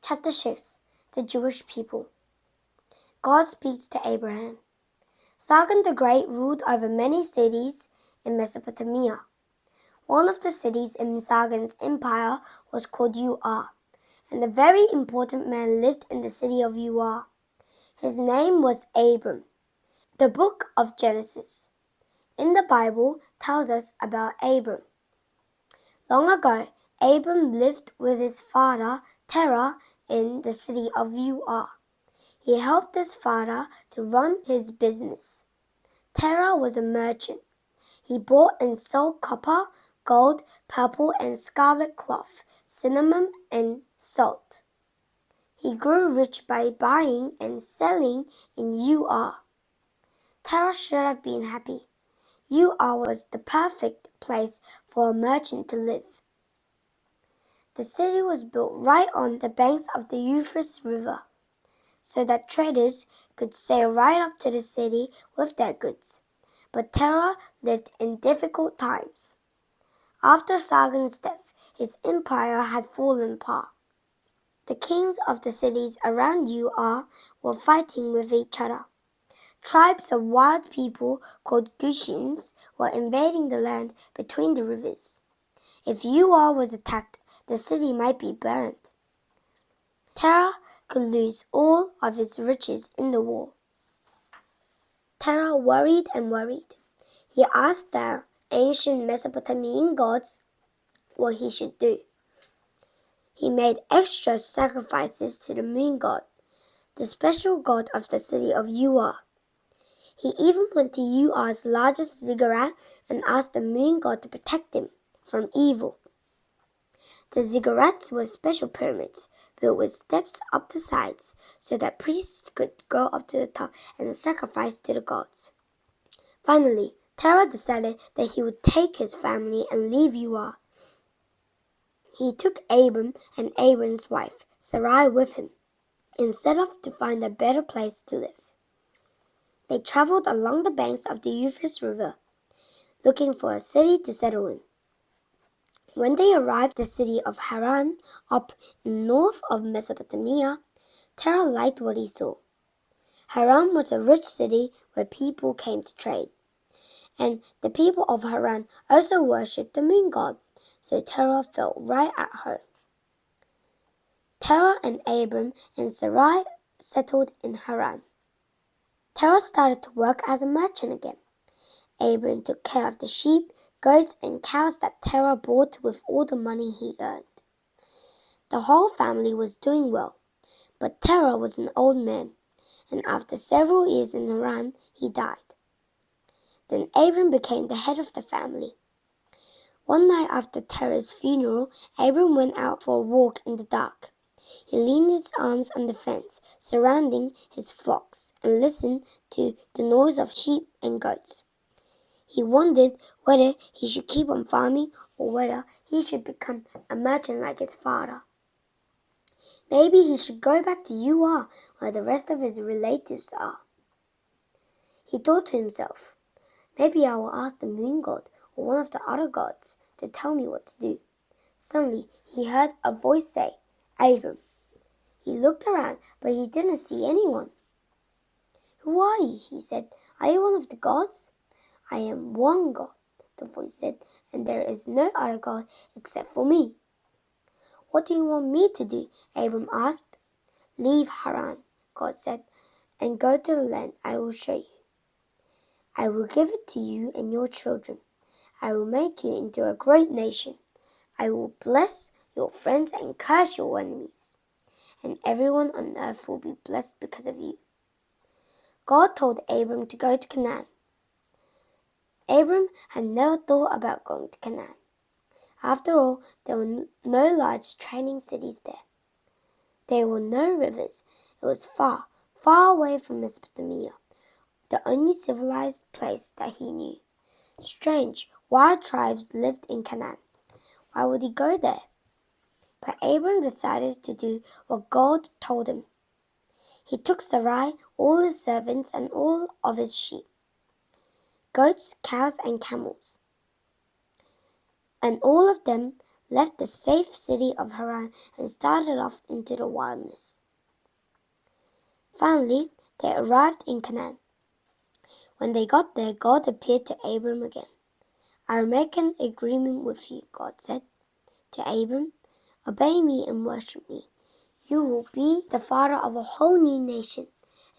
Chapter 6. The Jewish People. God speaks to Abraham. Sargon the Great ruled over many cities in Mesopotamia. One of the cities in Sargon's empire was called Ur, and a very important man lived in the city of Ur. His name was Abram. The book of Genesis in the Bible tells us about Abram. Long ago, Abram lived with his father Terah in the city of Ur. He helped his father to run his business. Terah was a merchant. He bought and sold copper, gold, purple and scarlet cloth, cinnamon and salt. He grew rich by buying and selling in Ur. Terah should have been happy. Ur was the perfect place for a merchant to live. The city was built right on the banks of the Euphrates River, so that traders could sail right up to the city with their goods. But Terah lived in difficult times. After Sargon's death, his empire had fallen apart. The kings of the cities around Ur were fighting with each other. Tribes of wild people called Gutians were invading the land between the rivers. If Ur was attacked, the city might be burned. Terah could lose all of his riches in the war. Terah worried and worried. He asked the ancient Mesopotamian gods what he should do. He made extra sacrifices to the moon god, the special god of the city of Ur. He even went to Ur's largest ziggurat and asked the moon god to protect him from evil. The ziggurats were special pyramids built with steps up the sides so that priests could go up to the top and sacrifice to the gods. Finally, Terah decided that he would take his family and leave Ur. He took Abram and Abram's wife, Sarai, with him, and set off to find a better place to live. They traveled along the banks of the Euphrates River, looking for a city to settle in. When they arrived at the city of Haran, up north of Mesopotamia, Terah liked what he saw. Haran was a rich city where people came to trade, and the people of Haran also worshipped the moon god, so Terah felt right at home. Terah and Abram and Sarai settled in Haran. Terah started to work as a merchant again. Abram took care of the sheep, goats, and cows that Terah bought with all the money he earned. The whole family was doing well, but Terah was an old man, and after several years in Haran, he died. Then Abram became the head of the family. One night after Terah's funeral, Abram went out for a walk in the dark. He leaned his arms on the fence surrounding his flocks and listened to the noise of sheep and goats. He wondered whether he should keep on farming or whether he should become a merchant like his father. Maybe he should go back to Ur where the rest of his relatives are. He thought to himself, maybe I will ask the moon god or one of the other gods to tell me what to do. Suddenly he heard a voice say, Abram. He looked around, but he didn't see anyone. Who are you? He said. Are you one of the gods? I am one god, the voice said, and there is no other god except for me. What do you want me to do? Abram asked. Leave Haran, God said, and go to the land I will show you. I will give it to you and your children. I will make you into a great nation. I will bless your friends and curse your enemies, and everyone on earth will be blessed because of you. God told Abram to go to Canaan. Abram had never thought about going to Canaan. After all, there were no large trading cities there. There were no rivers. It was far, far away from Mesopotamia, the only civilized place that he knew. Strange, wild tribes lived in Canaan. Why would he go there? But Abram decided to do what God told him. He took Sarai, all his servants, and all of his sheep, goats, cows, and camels, and all of them left the safe city of Haran and started off into the wilderness. Finally, they arrived in Canaan. When they got there, God appeared to Abram again. "I will make an agreement with you," God said to Abram. "Obey me and worship me. You will be the father of a whole new nation,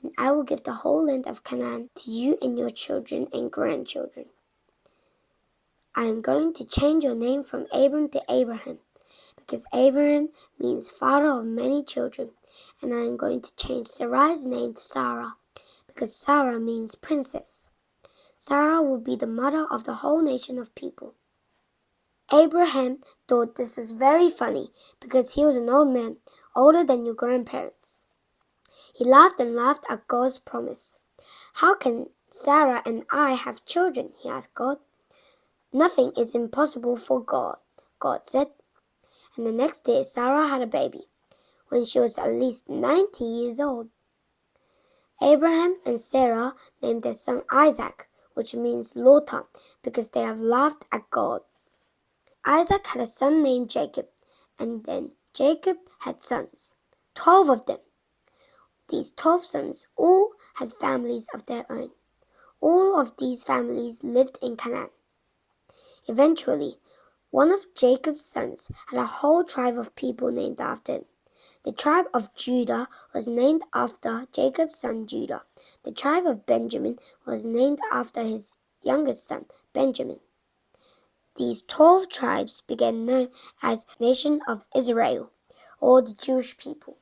and I will give the whole land of Canaan to you and your children and grandchildren. I am going to change your name from Abram to Abraham, because Abraham means father of many children, and I am going to change Sarai's name to Sarah, because Sarah means princess. Sarah will be the mother of the whole nation of people." Abraham thought this was very funny because he was an old man, older than your grandparents. He laughed and laughed at God's promise. "How can Sarah and I have children?" he asked God. "Nothing is impossible for God," God said. And the next day Sarah had a baby, when she was at least 90 years old. Abraham and Sarah named their son Isaac, which means laughter, because they have laughed at God. Isaac had a son named Jacob, and then Jacob had sons, 12 of them. These 12 sons all had families of their own. All of these families lived in Canaan. Eventually, one of Jacob's sons had a whole tribe of people named after him. The tribe of Judah was named after Jacob's son Judah. The tribe of Benjamin was named after his youngest son, Benjamin. These 12 tribes became known as the Nation of Israel, or the Jewish people.